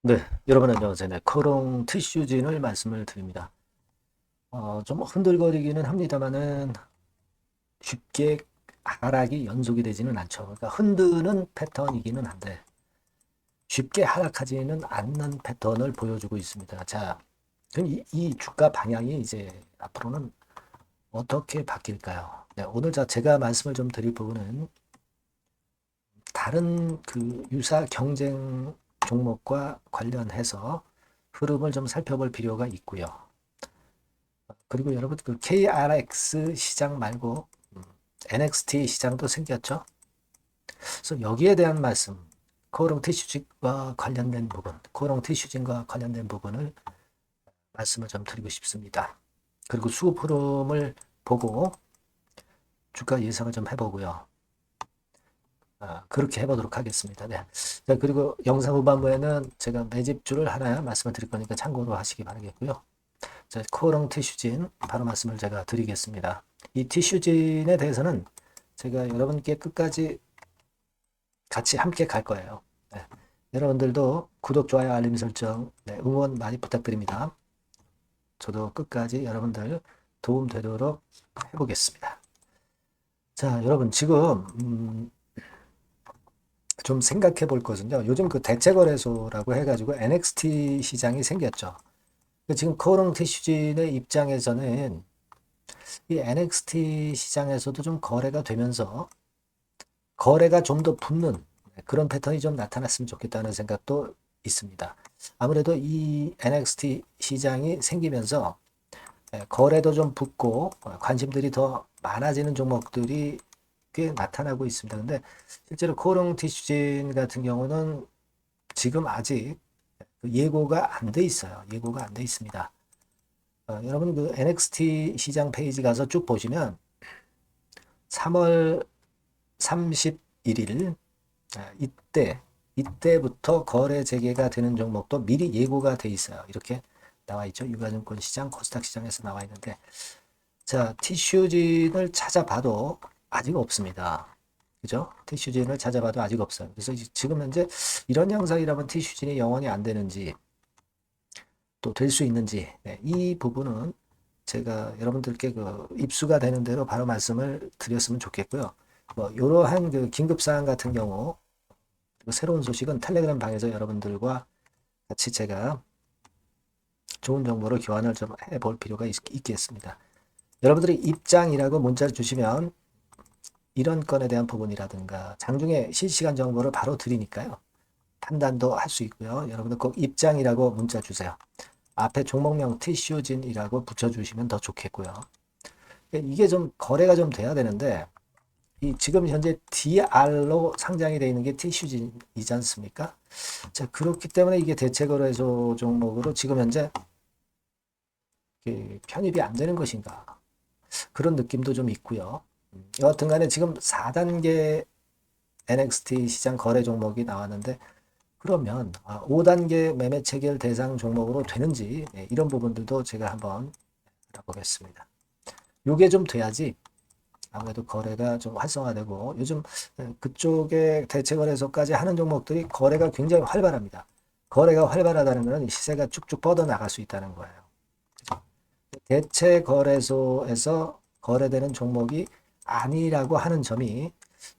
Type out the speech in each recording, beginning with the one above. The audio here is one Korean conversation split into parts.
네, 여러분 안녕하세요. 네, 코롱 티슈진을 말씀을 드립니다. 좀 흔들거리기는 합니다만은 쉽게 하락이 연속이 되지는 않죠. 그러니까 흔드는 패턴이기는 한데 쉽게 하락하지는 않는 패턴을 보여주고 있습니다. 자, 그럼 이 주가 방향이 이제 앞으로는 어떻게 바뀔까요? 네, 오늘 제가 말씀을 좀 드릴 부분은 다른 그 유사 경쟁 종목과 관련해서 흐름을 좀 살펴볼 필요가 있고요. 그리고 여러분 그 KRX 시장 말고 NXT 시장도 생겼죠. 그래서 여기에 대한 말씀, 코롱 티슈진과 관련된 부분, 코롱 티슈진과 관련된 부분을 말씀을 좀 드리고 싶습니다. 그리고 수급 흐름을 보고 주가 예상을 좀 해보고요. 그렇게 해보도록 하겠습니다. 네. 자, 그리고 영상 후반부에는 제가 매집주를 하나 말씀을 드릴 거니까 참고로 하시기 바라겠고요. 자, 코롱 티슈진 바로 말씀을 제가 드리겠습니다. 이 티슈진에 대해서는 제가 여러분께 끝까지 같이 함께 갈 거예요. 네. 여러분들도 구독, 좋아요, 알림 설정, 네, 응원 많이 부탁드립니다. 저도 끝까지 여러분들 도움 되도록 해보겠습니다. 자, 여러분 지금 좀 생각해 볼 것은요. 요즘 그 대체거래소라고 해가지고 NXT 시장이 생겼죠. 지금 코롱 티슈진의 입장에서는 이 NXT 시장에서도 좀 거래가 되면서 거래가 좀 더 붙는 그런 패턴이 좀 나타났으면 좋겠다는 생각도 있습니다. 아무래도 이 NXT 시장이 생기면서 거래도 좀 붙고 관심들이 더 많아지는 종목들이 꽤 나타나고 있습니다. 근데 실제로 코롱 티슈진 같은 경우는 지금 아직 예고가 안 돼 있어요. 예고가 안 돼 있습니다. 여러분 그 NXT 시장 페이지 가서 쭉 보시면 3월 31일 이때부터 거래 재개가 되는 종목도 미리 예고가 돼 있어요. 이렇게 나와 있죠. 유가증권 시장, 코스닥 시장에서 나와 있는데 자, 티슈진을 찾아봐도 아직 없습니다. 그죠? 티슈진을 찾아봐도 아직 없어요. 그래서 지금 현재 이런 양상이라면 티슈진이 영원히 안 되는지 또 될 수 있는지 네, 이 부분은 제가 여러분들께 그 입수가 되는 대로 바로 말씀을 드렸으면 좋겠고요. 뭐 이러한 그 긴급 사항 같은 경우 새로운 소식은 텔레그램 방에서 여러분들과 같이 제가 좋은 정보를 교환을 좀 해볼 필요가 있겠습니다. 여러분들이 입장이라고 문자를 주시면 이런 건에 대한 부분이라든가 장중에 실시간 정보를 바로 드리니까요. 판단도 할 수 있고요. 여러분들 꼭 입장이라고 문자 주세요. 앞에 종목명 티슈진이라고 붙여주시면 더 좋겠고요. 이게 좀 거래가 좀 돼야 되는데 이 지금 현재 DR로 상장이 되어 있는 게 티슈진이지 않습니까? 자, 그렇기 때문에 이게 대체거래소 종목으로 지금 현재 편입이 안 되는 것인가 그런 느낌도 좀 있고요. 여하튼 간에 지금 4단계 NXT 시장 거래 종목이 나왔는데 그러면 5단계 매매 체결 대상 종목으로 되는지 이런 부분들도 제가 한번 알아보겠습니다. 요게 좀 돼야지 아무래도 거래가 좀 활성화되고 요즘 그쪽에 대체거래소까지 하는 종목들이 거래가 굉장히 활발합니다. 거래가 활발하다는 것은 시세가 쭉쭉 뻗어나갈 수 있다는 거예요. 대체거래소에서 거래되는 종목이 아니라고 하는 점이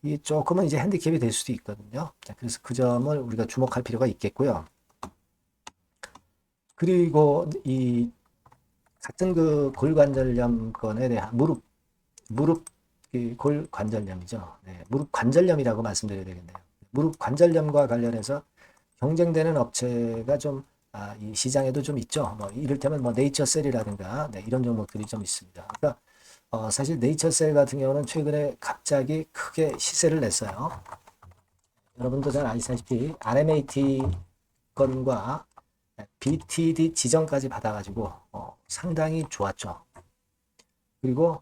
이 조금은 이제 핸디캡이 될 수도 있거든요. 그래서 그 점을 우리가 주목할 필요가 있겠고요. 그리고 이 같은 그 골관절염 건에 대한 무릎 골관절염이죠. 네, 무릎 관절염이라고 말씀드려야 되겠네요. 무릎 관절염과 관련해서 경쟁되는 업체가 좀 이 시장에도 좀 있죠. 뭐 이를테면 뭐 네이처셀이라든가 네, 이런 종목들이 좀 있습니다. 그러니까 사실 네이처셀 같은 경우는 최근에 갑자기 크게 시세를 냈어요. 여러분도 잘 아시다시피 RMAT 건과 BTD 지정까지 받아가지고 상당히 좋았죠. 그리고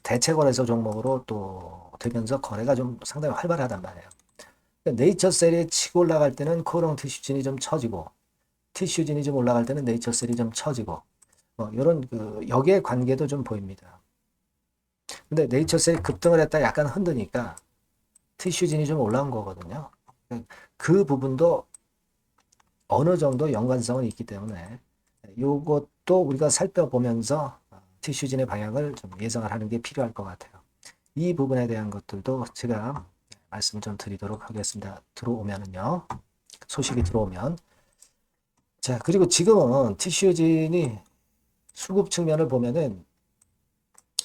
대체거래소 종목으로 또 되면서 거래가 좀 상당히 활발하단 말이에요. 네이처셀이 치고 올라갈 때는 코롱 티슈진이 좀 처지고 티슈진이 좀 올라갈 때는 네이처셀이 좀 처지고 뭐 이런 그 역의 관계도 좀 보입니다. 근데 네이처셀이 급등을 했다 약간 흔드니까 티슈진이 좀 올라온 거거든요. 그 부분도 어느 정도 연관성은 있기 때문에 이것도 우리가 살펴보면서 티슈진의 방향을 좀 예상을 하는 게 필요할 것 같아요. 이 부분에 대한 것들도 제가 말씀을 좀 드리도록 하겠습니다. 들어오면은요. 소식이 들어오면. 자, 그리고 지금은 티슈진이 수급 측면을 보면은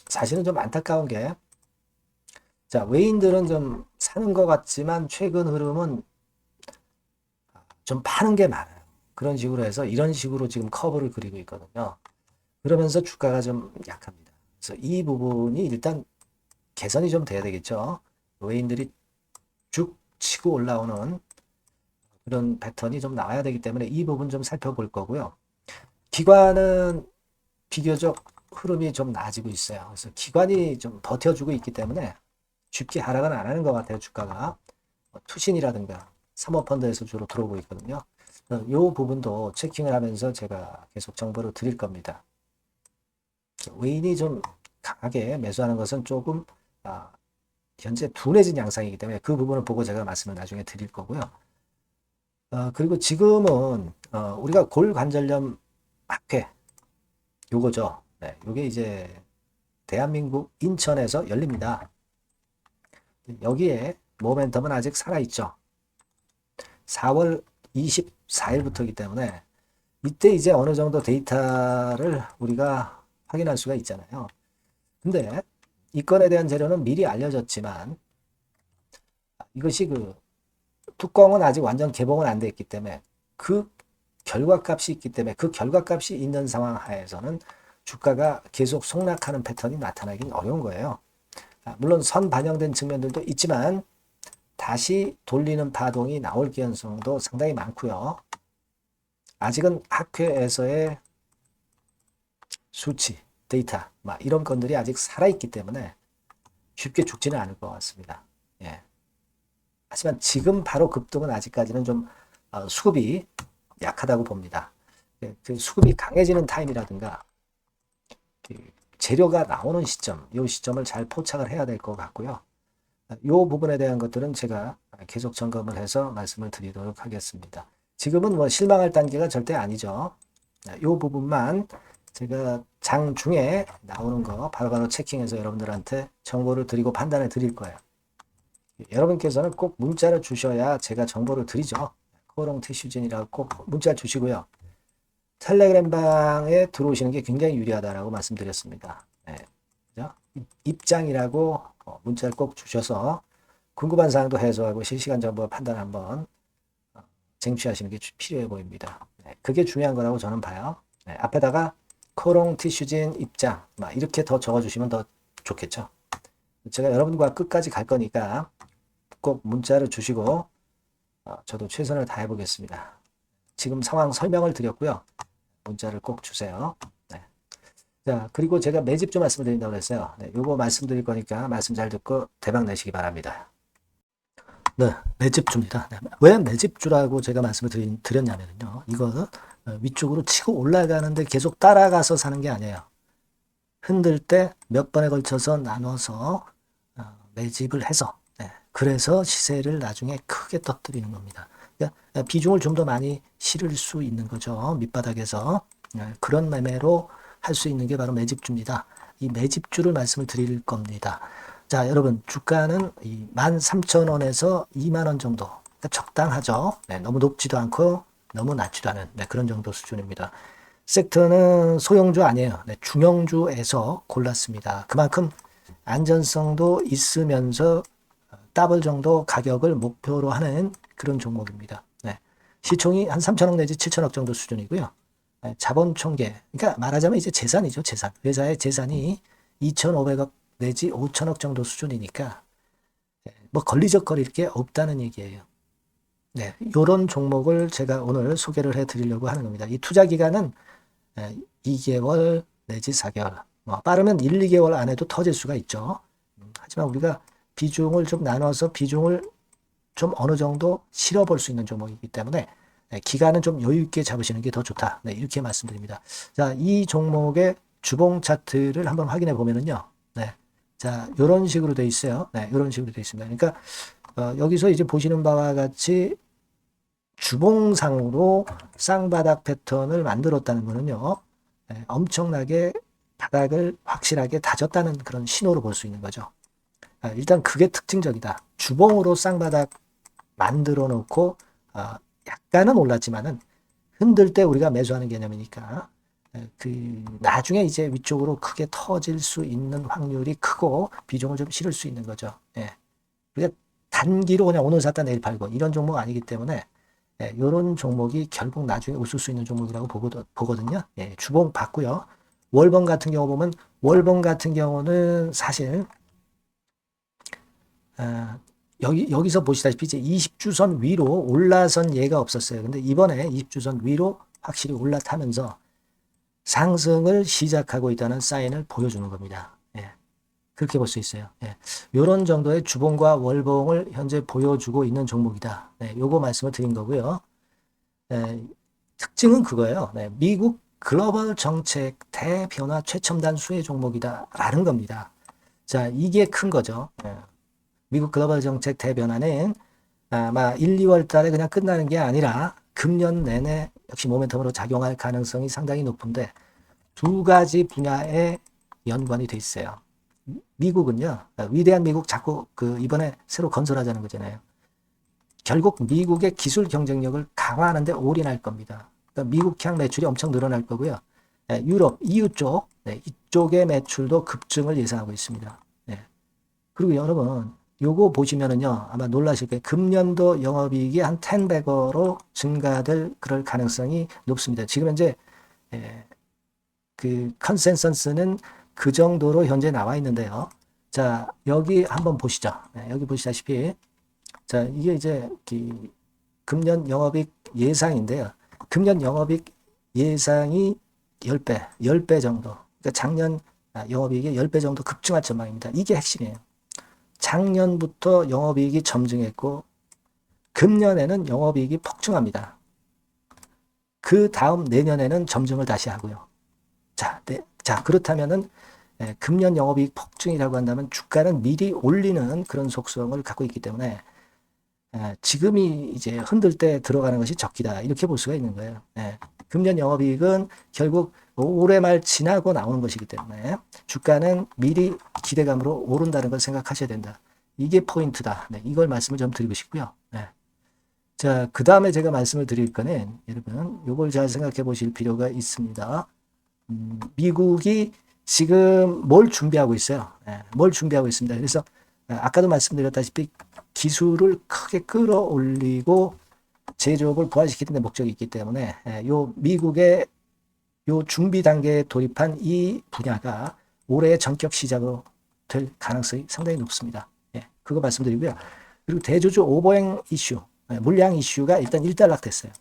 사실은 좀 안타까운 게, 자, 외인들은 좀 사는 것 같지만 최근 흐름은 좀 파는 게 많아요. 그런 식으로 해서 이런 식으로 지금 커브를 그리고 있거든요. 그러면서 주가가 좀 약합니다. 그래서 이 부분이 일단 개선이 좀 돼야 되겠죠. 외인들이 쭉 치고 올라오는 그런 패턴이 좀 나와야 되기 때문에 이 부분 좀 살펴볼 거고요. 기관은 비교적 흐름이 좀 나아지고 있어요. 그래서 기관이 좀 버텨주고 있기 때문에 쉽게 하락은 안 하는 것 같아요. 주가가. 투신이라든가 사모펀드에서 주로 들어오고 있거든요. 이 부분도 체킹을 하면서 제가 계속 정보를 드릴 겁니다. 외인이 좀 강하게 매수하는 것은 조금 현재 둔해진 양상이기 때문에 그 부분을 보고 제가 말씀을 나중에 드릴 거고요. 그리고 지금은 우리가 골관절염 학회 요거죠. 네, 요게 이제 대한민국 인천에서 열립니다. 여기에 모멘텀은 아직 살아있죠. 4월 24일부터이기 때문에 이때 이제 어느 정도 데이터를 우리가 확인할 수가 있잖아요. 근데 이 건에 대한 재료는 미리 알려졌지만 이것이 그 뚜껑은 아직 완전 개봉은 안 돼 있기 때문에 그 결과값이 있기 때문에 그 결과값이 있는 상황 하에서는 주가가 계속 속락하는 패턴이 나타나기는 어려운 거예요. 물론 선 반영된 측면들도 있지만 다시 돌리는 파동이 나올 가능성도 상당히 많고요. 아직은 학회에서의 수치, 데이터 이런 건들이 아직 살아있기 때문에 쉽게 죽지는 않을 것 같습니다. 예. 하지만 지금 바로 급등은 아직까지는 좀 수급이 약하다고 봅니다. 그 수급이 강해지는 타임이라든가 재료가 나오는 시점, 이 시점을 잘 포착을 해야 될 것 같고요. 이 부분에 대한 것들은 제가 계속 점검을 해서 말씀을 드리도록 하겠습니다. 지금은 뭐 실망할 단계가 절대 아니죠. 이 부분만 제가 장 중에 나오는 거 바로바로 체킹해서 여러분들한테 정보를 드리고 판단을 드릴 거예요. 여러분께서는 꼭 문자를 주셔야 제가 정보를 드리죠. 코롱 티슈진이라고 꼭 문자 주시고요. 텔레그램 방에 들어오시는 게 굉장히 유리하다라고 말씀드렸습니다. 네. 그죠? 입장이라고 문자를 꼭 주셔서 궁금한 사항도 해소하고 실시간 정보 판단 한번 쟁취하시는 게 필요해 보입니다. 네. 그게 중요한 거라고 저는 봐요. 네. 앞에다가 코롱 티슈진 입장 이렇게 더 적어주시면 더 좋겠죠. 제가 여러분과 끝까지 갈 거니까 꼭 문자를 주시고 저도 최선을 다해 보겠습니다. 지금 상황 설명을 드렸고요. 문자를 꼭 주세요. 네. 자, 그리고 제가 매집주 말씀드린다고 했어요. 네, 요거 말씀드릴 거니까 말씀 잘 듣고 대박 내시기 바랍니다. 네, 매집주입니다. 네, 왜 매집주라고 제가 말씀을 드렸냐면요. 이거 위쪽으로 치고 올라가는데 계속 따라가서 사는 게 아니에요. 흔들 때 몇 번에 걸쳐서 나눠서 매집을 해서 그래서 시세를 나중에 크게 터뜨리는 겁니다. 그러니까 비중을 좀 더 많이 실을 수 있는 거죠. 밑바닥에서 그런 매매로 할 수 있는 게 바로 매집주입니다. 이 매집주를 말씀을 드릴 겁니다. 자, 여러분 주가는 13,000원에서 20,000원 정도 그러니까 적당하죠. 네, 너무 높지도 않고 너무 낮지도 않은 그런 정도 수준입니다. 섹터는 소형주 아니에요. 네, 중형주에서 골랐습니다. 그만큼 안전성도 있으면서 더블 정도 가격을 목표로 하는 그런 종목입니다. 네. 시총이 한 3천억 내지 7천억 정도 수준이고요. 네. 자본 총계, 그러니까 말하자면 이제 재산이죠, 재산. 회사의 재산이 2,500억 내지 5천억 정도 수준이니까 뭐 걸리적거릴 게 없다는 얘기예요. 네, 이런 종목을 제가 오늘 소개를 해드리려고 하는 겁니다. 이 투자 기간은 2개월 내지 4개월, 빠르면 1, 2개월 안에도 터질 수가 있죠. 하지만 우리가 비중을 좀 나눠서 비중을 좀 어느 정도 실어볼 수 있는 종목이기 때문에 기간은 좀 여유 있게 잡으시는 게 더 좋다. 네, 이렇게 말씀드립니다. 자, 이 종목의 주봉 차트를 한번 확인해 보면은요. 네. 자, 이런 식으로 돼 있어요. 네, 이런 식으로 돼 있습니다. 그러니까 여기서 이제 보시는 바와 같이 주봉상으로 쌍바닥 패턴을 만들었다는 거는요, 엄청나게 바닥을 확실하게 다졌다는 그런 신호로 볼 수 있는 거죠. 일단 그게 특징적이다. 주봉으로 쌍바닥 만들어 놓고 약간은 올랐지만은 흔들 때 우리가 매수하는 개념이니까 그 나중에 이제 위쪽으로 크게 터질 수 있는 확률이 크고 비중을 좀 실을 수 있는 거죠. 예. 우리가 단기로 그냥 오늘 샀다 내일 팔고 이런 종목 아니기 때문에 이런 종목이 결국 나중에 웃을 수 있는 종목이라고 보거든요. 예, 주봉 봤고요. 월봉 같은 경우 보면 월봉 같은 경우는 사실 여기서 보시다시피 이제 20주선 위로 올라선 예가 없었어요. 근데 이번에 20주선 위로 확실히 올라타면서 상승을 시작하고 있다는 사인을 보여주는 겁니다. 예, 그렇게 볼 수 있어요. 예, 이런 정도의 주봉과 월봉을 현재 보여주고 있는 종목이다. 네, 요거 말씀을 드린 거고요. 특징은 그거예요. 네, 미국 글로벌 정책 대변화 최첨단 수혜 종목이다라는 겁니다. 자, 이게 큰 거죠. 미국 글로벌 정책 대변화는 아마 1, 2월 달에 그냥 끝나는 게 아니라 금년 내내 역시 모멘텀으로 작용할 가능성이 상당히 높은데 두 가지 분야에 연관이 돼 있어요. 미국은요, 위대한 미국 자꾸 이번에 새로 건설하자는 거잖아요. 결국 미국의 기술 경쟁력을 강화하는 데 올인할 겁니다. 그러니까 미국향 매출이 엄청 늘어날 거고요. 유럽, EU 쪽, 이쪽의 매출도 급증을 예상하고 있습니다. 그리고 여러분, 요거 보시면은요, 아마 놀라실 거예요. 금년도 영업이익이 한 10배로 증가될 그럴 가능성이 높습니다. 지금 현재, 그 컨센서스는 그 정도로 현재 나와 있는데요. 자, 여기 한번 보시죠. 여기 보시다시피, 자, 이게 이제 금년 영업이익 예상인데요. 금년 영업이익 예상이 10배 정도. 그러니까 작년 영업이익이 10배 정도 급증할 전망입니다. 이게 핵심이에요. 작년부터 영업이익이 점증했고 금년에는 영업이익이 폭증합니다. 그 다음 내년에는 점증을 다시 하고요. 자, 그렇다면은 금년 영업이익 폭증이라고 한다면 주가는 미리 올리는 그런 속성을 갖고 있기 때문에 지금이 이제 흔들 때 들어가는 것이 적기다. 이렇게 볼 수가 있는 거예요. 금년 영업이익은 결국 올해 말 지나고 나오는 것이기 때문에 주가는 미리 기대감으로 오른다는 걸 생각하셔야 된다. 이게 포인트다. 이걸 말씀을 좀 드리고 싶고요. 자, 그 다음에 제가 말씀을 드릴 거는 여러분 이걸 잘 생각해 보실 필요가 있습니다. 미국이 지금 뭘 준비하고 있어요. 뭘 준비하고 있습니다. 그래서 아까도 말씀드렸다시피 기술을 크게 끌어올리고 제조업을 부활시키는 데 목적이 있기 때문에 요 미국의 요 준비 단계에 돌입한 이 분야가 올해 전격 시작으로 될 가능성이 상당히 높습니다. 그거 말씀드리고요. 그리고 대주주 오버행 이슈, 물량 이슈가 일단 일단락됐어요.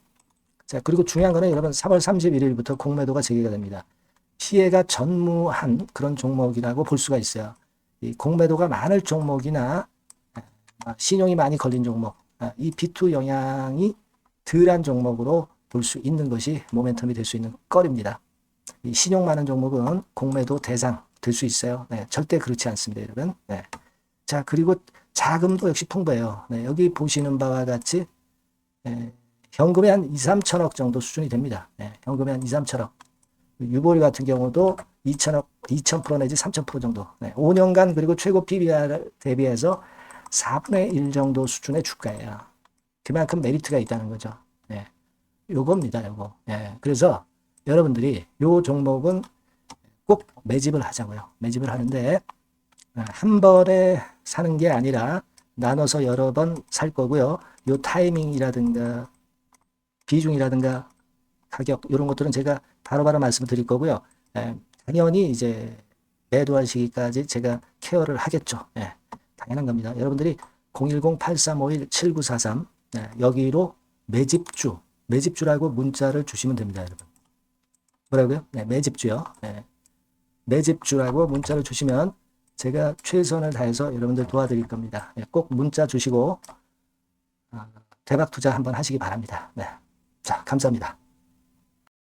자, 그리고 중요한 거는 여러분 3월 31일부터 공매도가 재개가 됩니다. 피해가 전무한 그런 종목이라고 볼 수가 있어요. 이 공매도가 많을 종목이나 신용이 많이 걸린 종목, 이 B2 영향이 덜한 종목으로 볼 수 있는 것이 모멘텀이 될 수 있는 거리입니다. 이 신용 많은 종목은 공매도 대상 될 수 있어요. 절대 그렇지 않습니다, 여러분. 자, 그리고 자금도 역시 풍부해요. 여기 보시는 바와 같이 현금이 한 2, 3천억 정도 수준이 됩니다. 현금이 한 2, 3천억. 유보리 같은 경우도 2천억, 2,000% 내지 3,000% 정도. 5년간 그리고 최고 PBR 대비해서 4분의 1 정도 수준의 주가예요. 그만큼 메리트가 있다는 거죠. 요겁니다, 요거. 그래서 여러분들이 요 종목은 꼭 매집을 하자고요. 매집을 하는데 한 번에 사는 게 아니라 나눠서 여러 번 살 거고요. 요 타이밍이라든가 비중이라든가 가격 이런 것들은 제가 바로바로 말씀을 드릴 거고요. 당연히 이제 매도할 시기까지 제가 케어를 하겠죠. 당연한 겁니다. 여러분들이 010-8351-7943 여기로 매집주라고 문자를 주시면 됩니다, 여러분. 뭐라고요? 매집주요. 매집주라고 문자를 주시면 제가 최선을 다해서 여러분들 도와드릴 겁니다. 꼭 문자 주시고 대박 투자 한번 하시기 바랍니다. 자, 감사합니다.